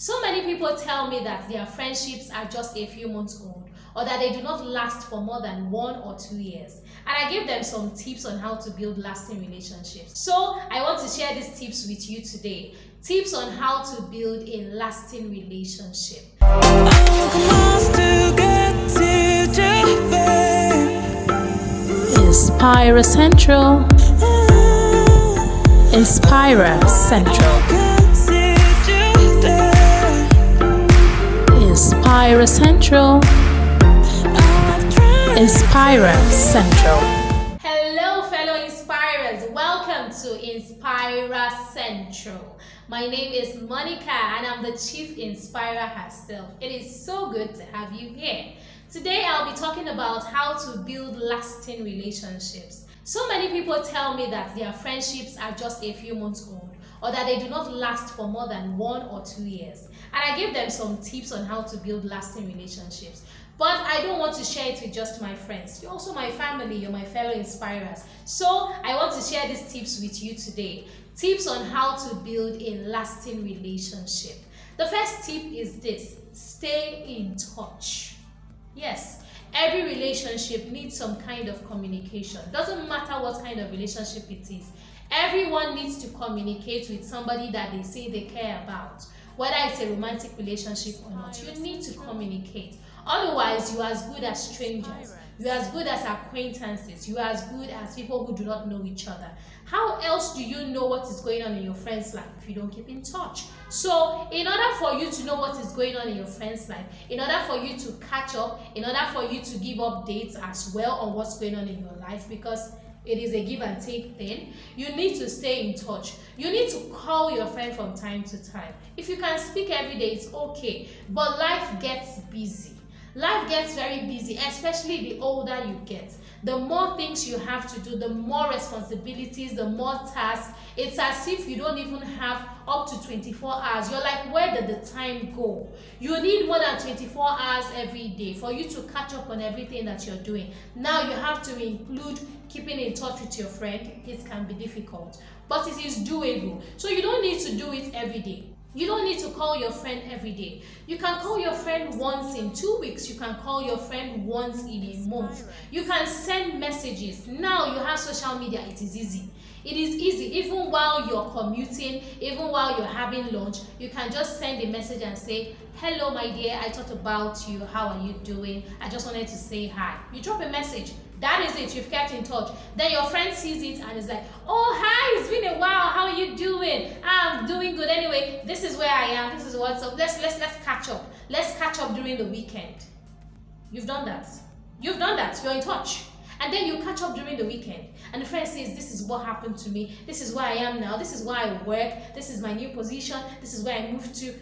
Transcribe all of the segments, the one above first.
So many people tell me that their friendships are just a few months old or that they do not last for more than 1 or 2 years. And I gave them some tips on how to build lasting relationships. So I want to share these tips with you today. Tips on how to build a lasting relationship. Inspira Central. Inspira Central. Inspira Central. Inspira Central. Hello, fellow Inspirers. Welcome to Inspira Central. My name is Monica and I'm the Chief Inspirer herself. It is so good to have you here. Today I'll be talking about how to build lasting relationships. So many people tell me that their friendships are just a few months old or that they do not last for more than 1 or 2 years. And I gave them some tips on how to build lasting relationships. But I don't want to share it with just my friends. You're also my family, you're my fellow inspirers. So I want to share these tips with you today. Tips on how to build a lasting relationship. The first tip is this: stay in touch. Yes, every relationship needs some kind of communication. Doesn't matter what kind of relationship it is. Everyone needs to communicate with somebody that they say they care about. Whether it's a romantic relationship or not, you need to communicate. Otherwise, you are as good as strangers. You are as good as acquaintances. You are as good as people who do not know each other. How else do you know what is going on in your friend's life if you don't keep in touch? So, in order for you to know what is going on in your friend's life, in order for you to catch up, in order for you to give updates as well on what's going on in your life, because it is a give and take thing, you need to stay in touch. You need to call your friend from time to time. If you can speak every day, it's okay, but life gets busy. Life gets very busy, especially the older you get. The more things you have to do, the more responsibilities, the more tasks. It's as if you don't even have up to 24 hours. You're like, where did the time go? You need more than 24 hours every day for you to catch up on everything that you're doing. Now you have to include keeping in touch with your friend. It can be difficult, but it is doable. So you don't need to do it every day. You don't need to call your friend every day. You can call your friend once in 2 weeks. You can call your friend once in a month. You can send messages. Now you have social media. It is easy. It is easy. Even while you're commuting, even while you're having lunch, you can just send a message and say, "Hello, my dear. I thought about you. How are you doing? I just wanted to say hi." You drop a message. That is it. You've kept in touch. Then your friend sees it and is like, "Oh, hi, it's been a while. How are you doing?" "I'm doing good. Anyway, this is where I am. This is what's up. Let's catch up. Let's catch up during the weekend." You've done that. You've done that. You're in touch. And then you catch up during the weekend. And the friend says, "This is what happened to me. This is where I am now. This is where I work. This is my new position. This is where I moved to."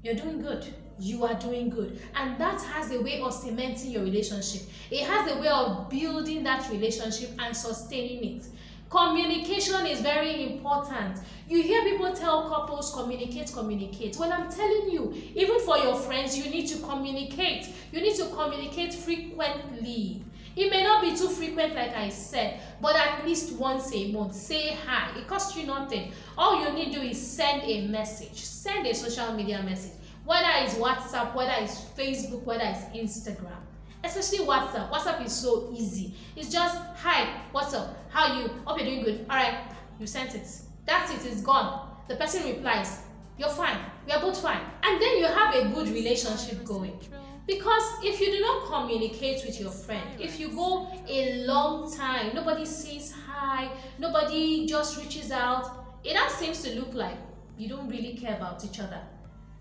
You're doing good. You are doing good. And that has a way of cementing your relationship. It has a way of building that relationship and sustaining it. Communication is very important. You hear people tell couples, communicate, communicate. Well, I'm telling you, even for your friends, you need to communicate. You need to communicate frequently. It may not be too frequent, like I said, but at least once a month. Say hi. It costs you nothing. All you need to do is send a message. Send a social media message. Whether it's WhatsApp, whether it's Facebook, whether it's Instagram. Especially WhatsApp. WhatsApp is so easy. It's just, "Hi, what's up? How are you? Hope you're doing good." All right, you sent it. That's it. It's gone. The person replies, "You're fine. We are both fine." And then you have a good relationship going. Because if you do not communicate with your friend, if you go a long time, nobody says hi, nobody just reaches out, it now seems to look like you don't really care about each other.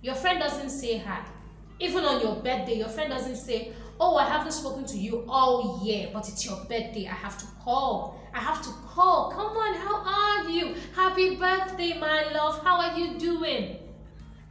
Your friend doesn't say hi. Even on your birthday, your friend doesn't say, "Oh, I haven't spoken to you all year, but it's your birthday. I have to call. I have to call. Come on, how are you? Happy birthday, my love. How are you doing?"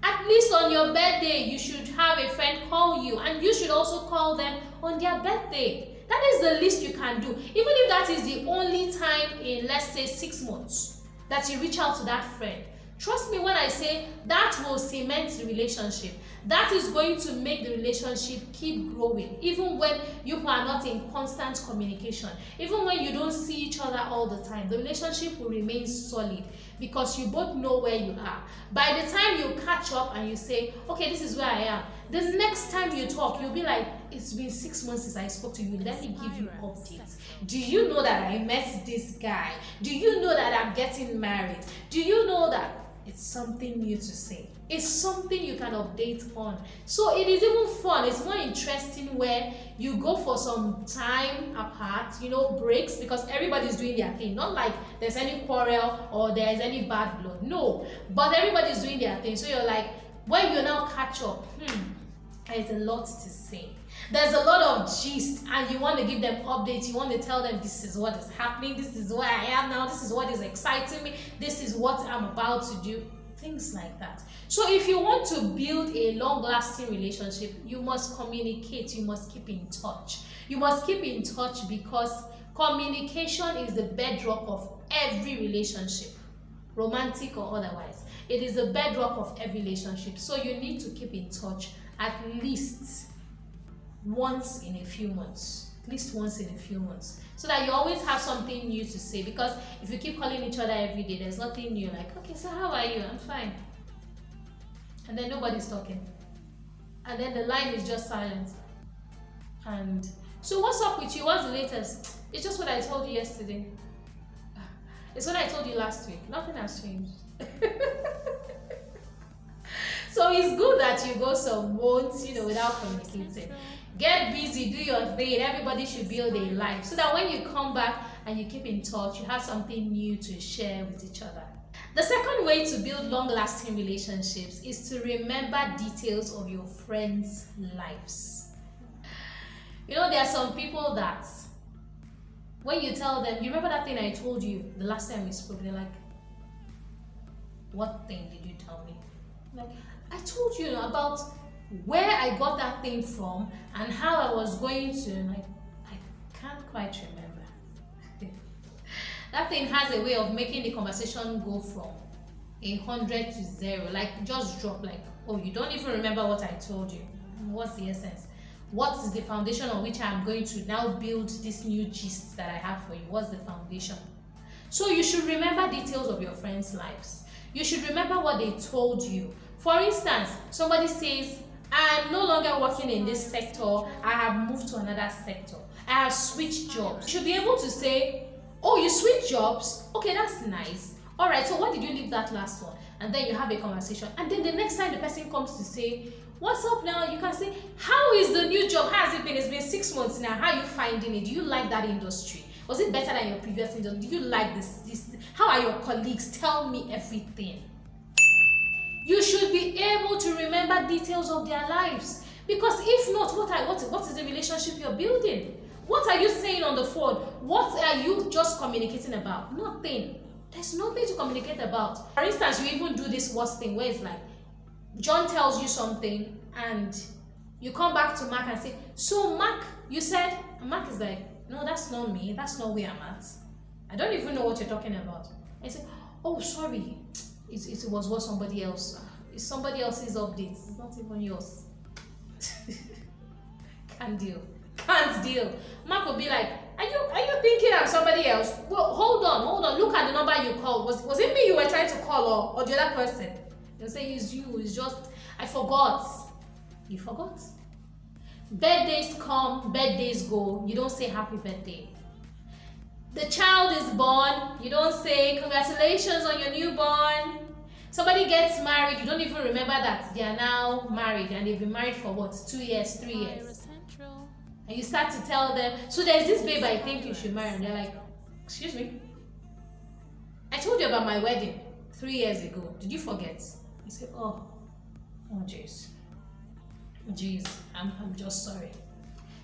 At least on your birthday, you should have a friend call you, and you should also call them on their birthday. That is the least you can do. Even if that is the only time in, let's say, 6 months that you reach out to that friend. Trust me when I say that will cement the relationship. That is going to make the relationship keep growing, even when you are not in constant communication. Even when you don't see each other all the time, the relationship will remain solid because you both know where you are. By the time you catch up and you say, okay, this is where I am, the next time you talk, you'll be like, it's been 6 months since I spoke to you. Let me give you updates. Do you know that I met this guy? Do you know that I'm getting married? Do you know that? It's something new to say. It's something you can update on. So it is even fun. It's more interesting where you go for some time apart, breaks, because everybody's doing their thing. Not like there's any quarrel or there's any bad blood. No. But everybody's doing their thing. So you're like, when you now catch up, there's a lot to say. There's a lot of gist, and you want to give them updates. You want to tell them this is what is happening, this is where I am now, this is what is exciting me, this is what I'm about to do, things like that. So if you want to build a long-lasting relationship, you must communicate, you must keep in touch. You must keep in touch because communication is the bedrock of every relationship, romantic or otherwise. It is the bedrock of every relationship. So you need to keep in touch at least once in a few months, so that you always have something new to say. Because if you keep calling each other every day, there's nothing new. Like, okay, so how are you? I'm fine. And then nobody's talking, and then the line is just silent. And so what's up with you? What's the latest? It's just what I told you yesterday. It's what I told you last week. Nothing has changed. So it's good that you go some months, without communicating. Get busy, do your thing. Everybody should build a life so that when you come back and you keep in touch, you have something new to share with each other. The second way to build long-lasting relationships is to remember details of your friends' lives. There are some people that when you tell them, you remember that thing I told you the last time we spoke, they're like, what thing did you tell me? Like, I told you about where I got that thing from and how I was going to, I can't quite remember. That thing has a way of making the conversation go from 100 to 0, like just drop, like, oh, you don't even remember what I told you. What's the essence? What is the foundation on which I'm going to now build this new gist that I have for you? What's the foundation? So you should remember details of your friends' lives. You should remember what they told you. For instance, somebody says, I'm no longer working in this sector, I have moved to another sector, I have switched jobs. You should be able to say, oh, you switched jobs? Okay, that's nice. All right, so why did you leave that last one? And then you have a conversation. And then the next time the person comes to say, what's up now? You can say, how is the new job? How has it been? It's been 6 months now. How are you finding it? Do you like that industry? Was it better than your previous industry? Do you like this? How are your colleagues? Tell me everything. You should be able to remember details of their lives. Because if not, what is the relationship you're building? What are you saying on the phone? What are you just communicating about? Nothing. There's nothing to communicate about. For instance, you even do this worst thing where it's like, John tells you something and you come back to Mark and say, so Mark, you said, and Mark is like, no, that's not me. That's not where I'm at. I don't even know what you're talking about. I say, oh, sorry. It was what somebody else. It's somebody else's update. It's not even yours. Can't deal. Mark will be like, are you thinking I'm somebody else? Well, hold on. Look at the number you called. Was it me you were trying to call or the other person? They'll say it's you. It's just I forgot. You forgot. Birthdays come, birthdays go. You don't say happy birthday. The child is born, you don't say congratulations on your newborn. Somebody gets married, you don't even remember that they are now married and they've been married for what, 2 years, 3 years. And you start to tell them, so there's this babe I think you should marry. And they're like, excuse me? I told you about my wedding 3 years ago. Did you forget? You say, oh jeez, I'm just sorry.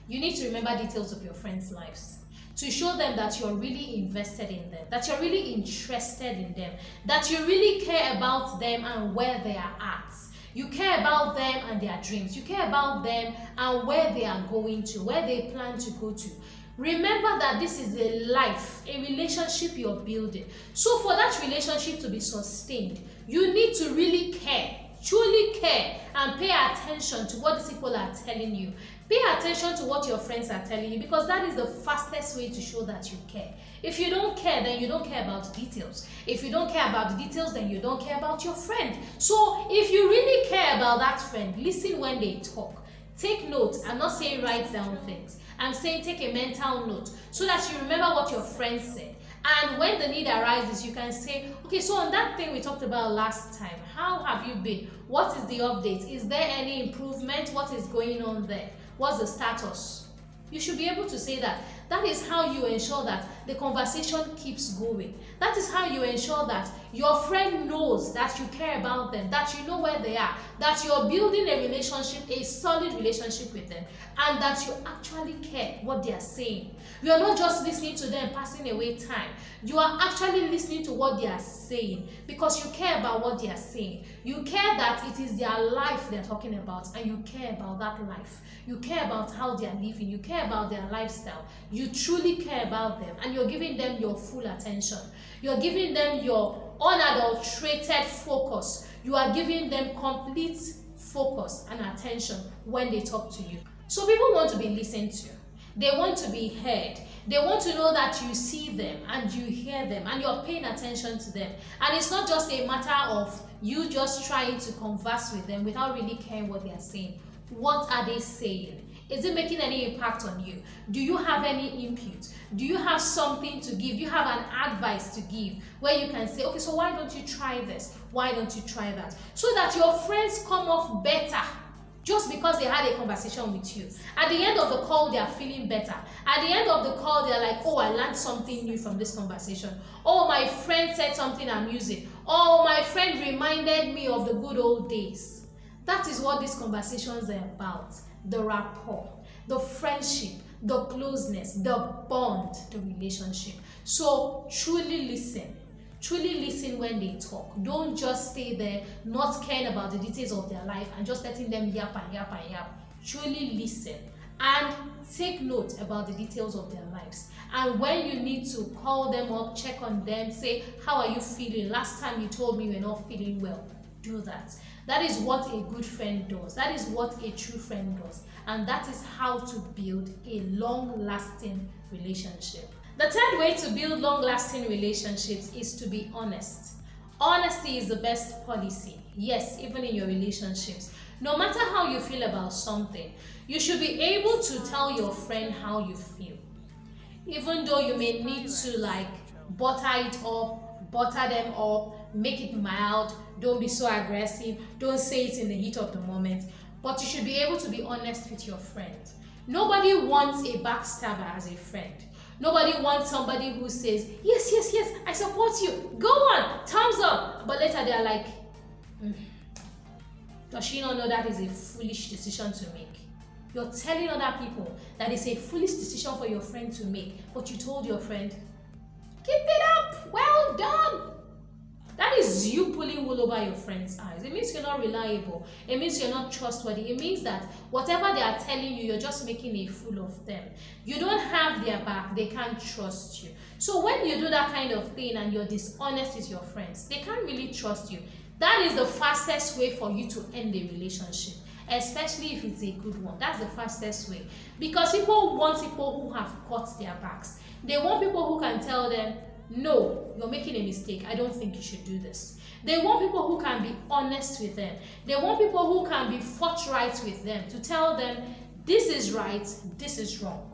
You need to remember details of your friends' lives to show them that you're really invested in them, that you're really interested in them, that you really care about them and where they are at. You care about them and their dreams. You care about them and where they are going to, where they plan to go to. Remember that this is a life, a relationship you're building. So for that relationship to be sustained, you need to really care, truly care, and pay attention to what these people are telling you. Pay attention to what your friends are telling you, because that is the fastest way to show that you care. If you don't care, then you don't care about the details. If you don't care about the details, then you don't care about your friend. So if you really care about that friend, listen when they talk. Take notes. I'm not saying write down things. I'm saying take a mental note so that you remember what your friend said. And when the need arises, you can say, okay, so on that thing we talked about last time, how have you been? What is the update? Is there any improvement? What is going on there? What's the status? You should be able to say that. That is how you ensure that the conversation keeps going. That is how you ensure that your friend knows that you care about them, that you know where they are, that you're building a relationship, a solid relationship with them, and that you actually care what they are saying. You are not just listening to them passing away time. You are actually listening to what they are saying, because you care about what they are saying. You care that it is their life they're talking about, and you care about that life. You care about how they are living. You care about their lifestyle. You truly care about them, and you're giving them your full attention. You're giving them your unadulterated focus. You are giving them complete focus and attention when they talk to you. So people want to be listened to. They want to be heard. They want to know that you see them and you hear them and you're paying attention to them. And it's not just a matter of you just trying to converse with them without really caring what they are saying. What are they saying? Is it making any impact on you? Do you have any input? Do you have something to give? Do you have an advice to give where you can say, okay, so why don't you try this? Why don't you try that? So that your friends come off better just because they had a conversation with you. At the end of the call, they are feeling better. At the end of the call, they're like, oh, I learned something new from this conversation. Oh, my friend said something amusing. Oh, my friend reminded me of the good old days. That is what these conversations are about. The rapport, the friendship, the closeness, the bond, the relationship. So truly listen. Truly listen when they talk. Don't just stay there not caring about the details of their life and just letting them yap and yap and yap. Truly listen and take note about the details of their lives. And when you need to call them up, check on them, say, how are you feeling? Last time you told me you were not feeling well. Do that. That is what a good friend does. That is what a true friend does. And that is how to build a long-lasting relationship. The third way to build long-lasting relationships is to be honest. Honesty is the best policy. Yes, even in your relationships. No matter how you feel about something, you should be able to tell your friend how you feel. Even though you may need to butter it up, butter them up, make it mild, don't be so aggressive, don't say it in the heat of the moment, but you should be able to be honest with your friend. Nobody wants a backstabber as a friend. Nobody wants somebody who says, yes, yes, yes, I support you, go on, thumbs up, but later they're like, does she not know that is a foolish decision to make? You're telling other people that it's a foolish decision for your friend to make, but you told your friend, keep it up, well done. That is you pulling wool over your friend's eyes. It means you're not reliable. It means you're not trustworthy. It means that whatever they are telling you, you're just making a fool of them. You don't have their back. They can't trust you. So when you do that kind of thing and you're dishonest with your friends, they can't really trust you. That is the fastest way for you to end a relationship, especially if it's a good one. That's the fastest way. Because people want people who have caught their backs. They want people who can tell them, no, you're making a mistake. I don't think you should do this. They want people who can be honest with them. They want people who can be forthright with them to tell them this is right, this is wrong.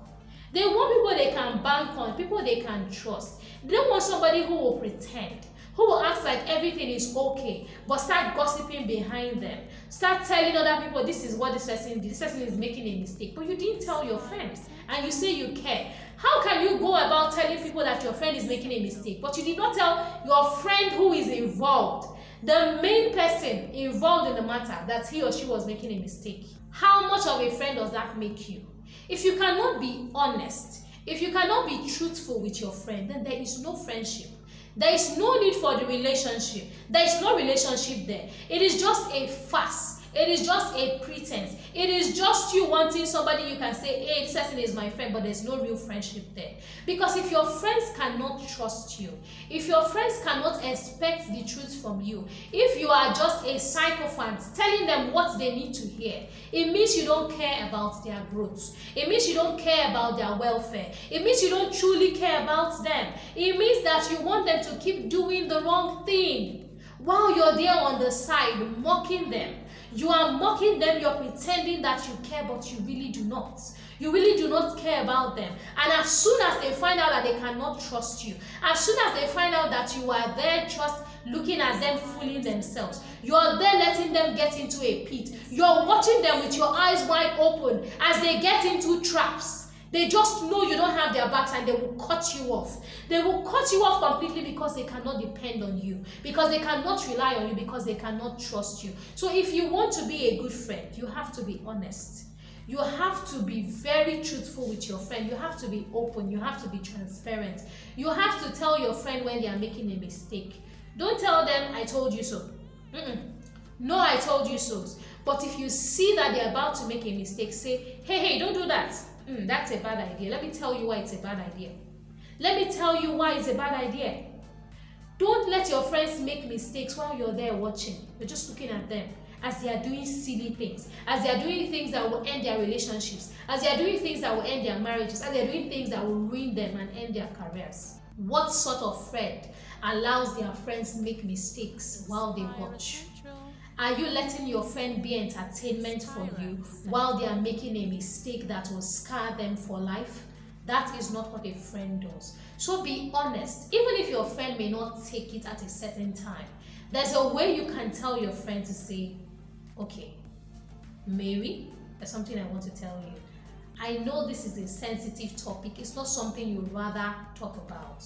They want people they can bank on, people they can trust. They don't want somebody who will pretend, who will act like everything is okay, but start gossiping behind them. Start telling other people this is what this person did. This person is making a mistake, but you didn't tell your friends and you say you care. How can you go about telling people that your friend is making a mistake, but you did not tell your friend who is involved, the main person involved in the matter, that he or she was making a mistake? How much of a friend does that make you? If you cannot be honest, if you cannot be truthful with your friend, then there is no friendship. There is no need for the relationship. There is no relationship there. It is just a farce. It is just a pretense. It is just you wanting somebody you can say, hey, this person is my friend, but there's no real friendship there. Because if your friends cannot trust you, if your friends cannot expect the truth from you, if you are just a sycophant telling them what they need to hear, it means you don't care about their growth. It means you don't care about their welfare. It means you don't truly care about them. It means that you want them to keep doing the wrong thing while you're there on the side mocking them. You are mocking them, you're pretending that you care, but you really do not. You really do not care about them. And as soon as they find out that they cannot trust you, as soon as they find out that you are there just looking at them fooling themselves, you are there letting them get into a pit. You're watching them with your eyes wide open as they get into traps. They just know you don't have their backs and they will cut you off. They will cut you off completely because they cannot depend on you, because they cannot rely on you, because they cannot trust you. So if you want to be a good friend, you have to be honest. You have to be very truthful with your friend. You have to be open. You have to be transparent. You have to tell your friend when they are making a mistake. Don't tell them, I told you so. No, I told you so. But if you see that they're about to make a mistake, say, hey, don't do that. That's a bad idea. Let me tell you why it's a bad idea. Let me tell you why it's a bad idea. Don't let your friends make mistakes while you're there watching. You're just looking at them as they are doing silly things, as they are doing things that will end their relationships, as they are doing things that will end their marriages, as they are doing things that will ruin them and end their careers. What sort of friend allows their friends make mistakes while they watch? Are you letting your friend be entertainment for you while they are making a mistake that will scar them for life? That is not what a friend does. So be honest. Even if your friend may not take it at a certain time, there's a way you can tell your friend to say, okay, Mary, there's something I want to tell you. I know this is a sensitive topic. It's not something you'd rather talk about.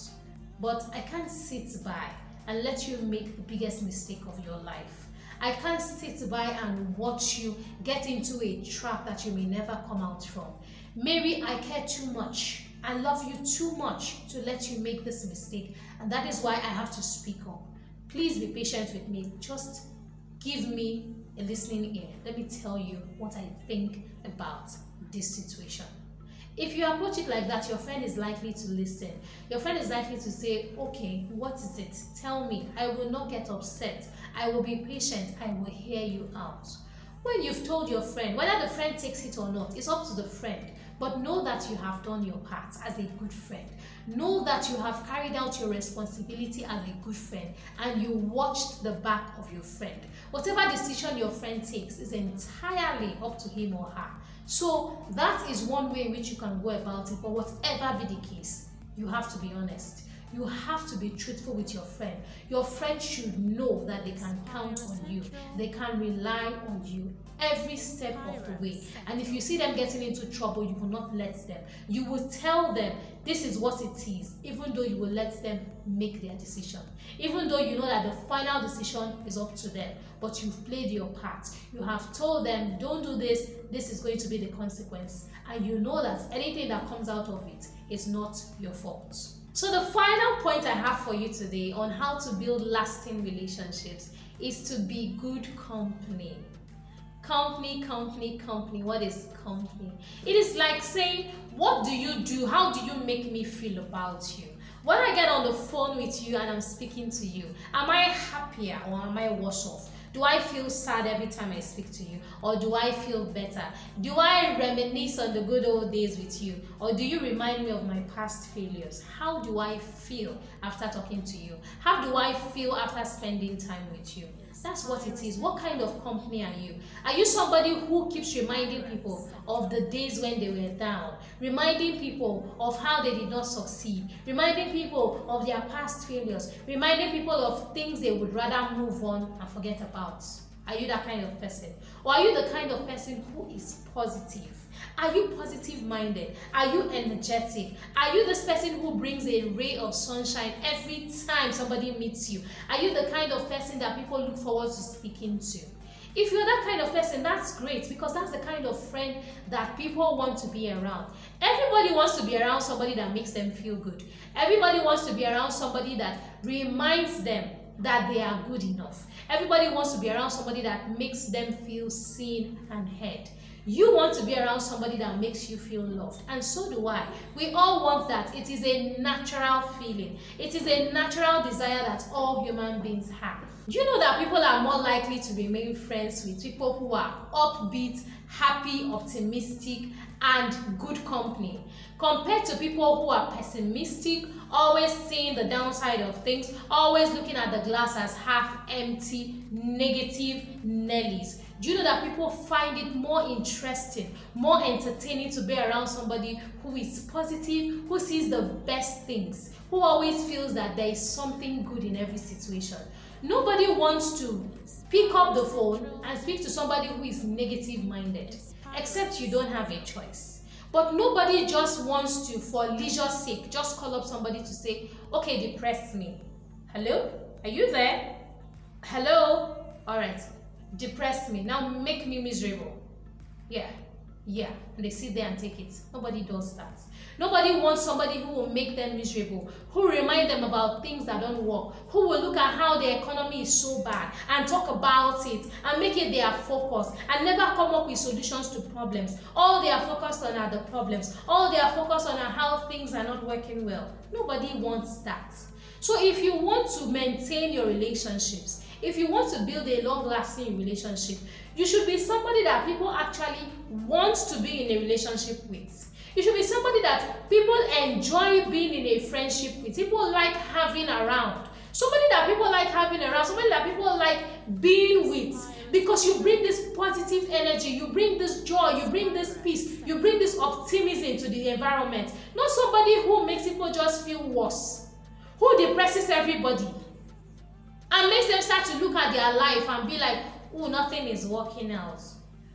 But I can't sit by and let you make the biggest mistake of your life. I can't sit by and watch you get into a trap that you may never come out from. Mary, I care too much. I love you too much to let you make this mistake. And that is why I have to speak up. Please be patient with me. Just give me a listening ear. Let me tell you what I think about this situation. If you approach it like that, your friend is likely to listen. Your friend is likely to say, okay, what is it? Tell me. I will not get upset. I will be patient. I will hear you out. When you've told your friend, whether the friend takes it or not, it's up to the friend. But know that you have done your part as a good friend. Know that you have carried out your responsibility as a good friend and you watched the back of your friend. Whatever decision your friend takes is entirely up to him or her. So that is one way in which you can go about it. But whatever be the case, you have to be honest. You have to be truthful with your friend. Your friend should know that they can count on you. They can rely on you every step of the way. And if you see them getting into trouble, you will not let them. You will tell them this is what it is, even though you will let them make their decision. Even though you know that the final decision is up to them, but you've played your part. You have told them, don't do this, this is going to be the consequence. And you know that anything that comes out of it is not your fault. So the final point I have for you today on how to build lasting relationships is to be good company. Company. What is company? It is like saying, what do you do? How do you make me feel about you? When I get on the phone with you and I'm speaking to you, am I happier or am I worse off? Do I feel sad every time I speak to you? Or do I feel better? Do I reminisce on the good old days with you? Or do you remind me of my past failures? How do I feel after talking to you? How do I feel after spending time with you? That's what it is. What kind of company are you? Are you somebody who keeps reminding people of the days when they were down? Reminding people of how they did not succeed? Reminding people of their past failures? Reminding people of things they would rather move on and forget about? Are you that kind of person? Or are you the kind of person who is positive? Are you positive-minded? Are you energetic? Are you this person who brings a ray of sunshine every time somebody meets you? Are you the kind of person that people look forward to speaking to? If you're that kind of person, that's great, because that's the kind of friend that people want to be around. Everybody wants to be around somebody that makes them feel good. Everybody wants to be around somebody that reminds them that they are good enough. Everybody wants to be around somebody that makes them feel seen and heard. You want to be around somebody that makes you feel loved, and so do I. We all want that. It is a natural feeling. It is a natural desire that all human beings have. You know that people are more likely to remain friends with people who are upbeat, happy, optimistic, and good company, compared to people who are pessimistic, always seeing the downside of things, always looking at the glass as half empty, negative Nellies. Do you know that people find it more interesting, more entertaining to be around somebody who is positive, who sees the best things, who always feels that there is something good in every situation? Nobody wants to pick up the phone and speak to somebody who is negative-minded, except you don't have a choice. But nobody just wants to, for leisure's sake, just call up somebody to say, okay, depress me. Hello? Are you there? Hello? All right. Depress me. Now make me miserable. Yeah. And they sit there and take it. Nobody does that. Nobody wants somebody who will make them miserable, who will remind them about things that don't work, who will look at how the economy is so bad and talk about it and make it their focus and never come up with solutions to problems. All they are focused on are the problems. All they are focused on are how things are not working well. Nobody wants that. So if you want to maintain your relationships, if you want to build a long-lasting relationship, you should be somebody that people actually want to be in a relationship with. You should be somebody that people enjoy being in a friendship with. People like having around. Somebody that people like having around. Somebody that people like being with. Because you bring this positive energy, you bring this joy, you bring this peace, you bring this optimism to the environment. Not somebody who makes people just feel worse, who depresses everybody and makes them start to look at their life and be like, oh, nothing is working out.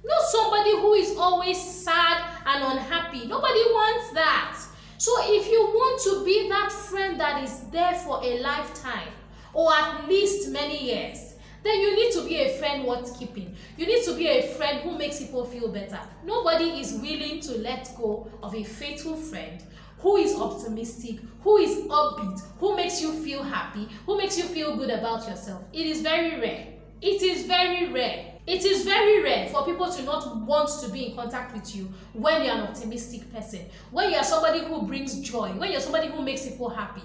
Not somebody who is always sad and unhappy. Nobody wants that. So if you want to be that friend that is there for a lifetime, or at least many years, then you need to be a friend worth keeping. You need to be a friend who makes people feel better. Nobody is willing to let go of a faithful friend who is optimistic, who is upbeat, who makes you feel happy, who makes you feel good about yourself. It is very rare. It is very rare. It is very rare for people to not want to be in contact with you when you're an optimistic person, when you're somebody who brings joy, when you're somebody who makes people happy.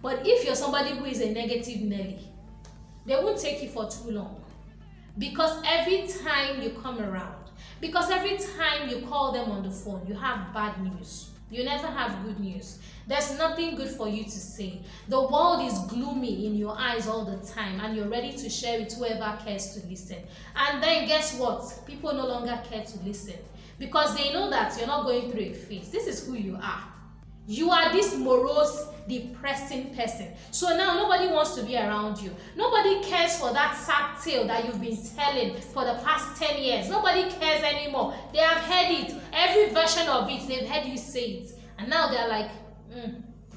But if you're somebody who is a negative Nelly, they won't take you for too long. Because every time you come around, because every time you call them on the phone, you have bad news. You never have good news. There's nothing good for you to say. The world is gloomy in your eyes all the time, and you're ready to share with whoever cares to listen. And then guess what? People no longer care to listen because they know that you're not going through a phase. This is who you are. You are this morose, depressing person. So now nobody wants to be around you. Nobody cares for that sad tale that you've been telling for the past 10 years. Nobody cares anymore. They have heard it. Every version of it, they've heard you say it. And now they're like,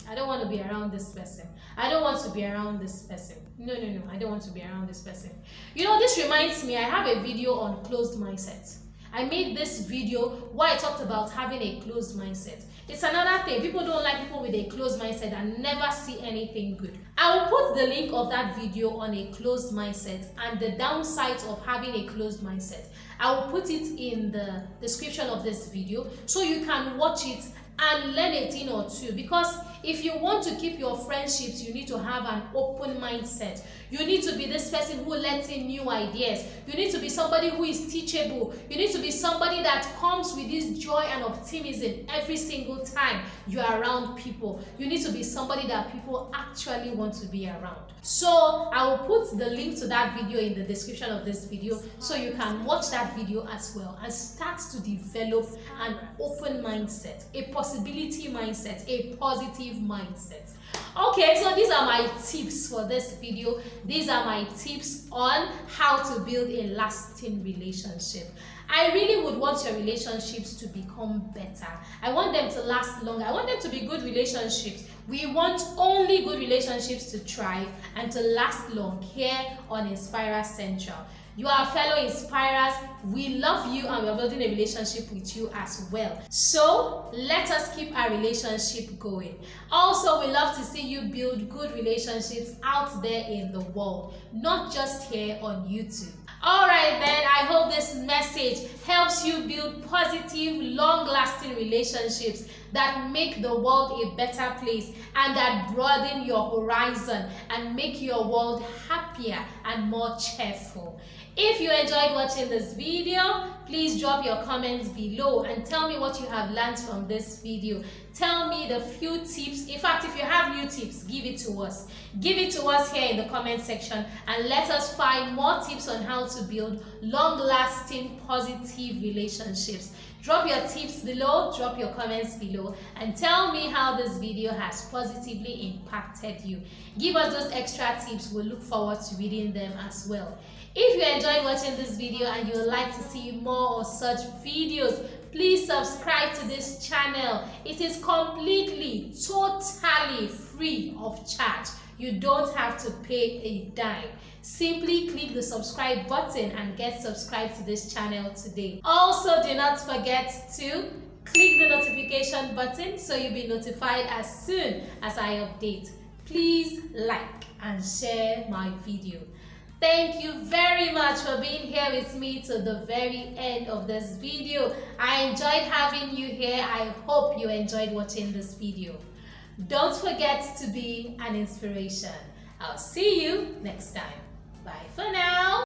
I don't want to be around this person. I don't want to be around this person. No, I don't want to be around this person. You know, this reminds me, I have a video on closed mindset. I made this video where I talked about having a closed mindset. It's another thing. People don't like people with a closed mindset and never see anything good. I will put the link of that video on a closed mindset and the downsides of having a closed mindset. I will put it in the description of this video so you can watch it and learn a thing or two. Because if you want to keep your friendships, you need to have an open mindset. You need to be this person who lets in new ideas. You need to be somebody who is teachable. You need to be somebody that comes with this joy and optimism every single time you are around people. You need to be somebody that people actually want to be around. So I will put the link to that video in the description of this video so you can watch that video as well and start to develop an open mindset, a possibility mindset, a positive mindset. Okay, so these are my tips for this video. These are my tips on how to build a lasting relationship. I really would want your relationships to become better. I want them to last longer. I want them to be good relationships. We want only good relationships to thrive and to last long here on Inspira Central. You are fellow inspirers. We love you and we're building a relationship with you as well. So let us keep our relationship going. Also, we love to see you build good relationships out there in the world, not just here on YouTube. Alright then, I hope this message helps you build positive, long-lasting relationships that make the world a better place and that broaden your horizon and make your world happier and more cheerful. If you enjoyed watching this video, please drop your comments below and tell me what you have learned from this video. Tell me the few tips. In fact, if you have new tips, give it to us. Give it to us here in the comment section and let us find more tips on how to build long-lasting, positive relationships. Drop your tips below, drop your comments below, and tell me how this video has positively impacted you. Give us those extra tips. We'll look forward to reading them as well. If you enjoyed watching this video and you would like to see more of such videos, please subscribe to this channel. It is completely, totally free of charge. You don't have to pay a dime. Simply click the subscribe button and get subscribed to this channel today. Also, do not forget to click the notification button so you'll be notified as soon as I update. Please like and share my video. Thank you very much for being here with me to the very end of this video. I enjoyed having you here. I hope you enjoyed watching this video. Don't forget to be an inspiration. I'll see you next time. Bye for now.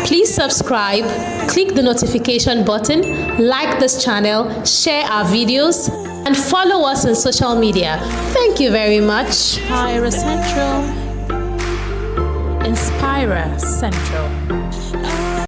Please subscribe, click the notification button, like this channel, share our videos, and follow us on social media. Thank you very much. Inspira Central.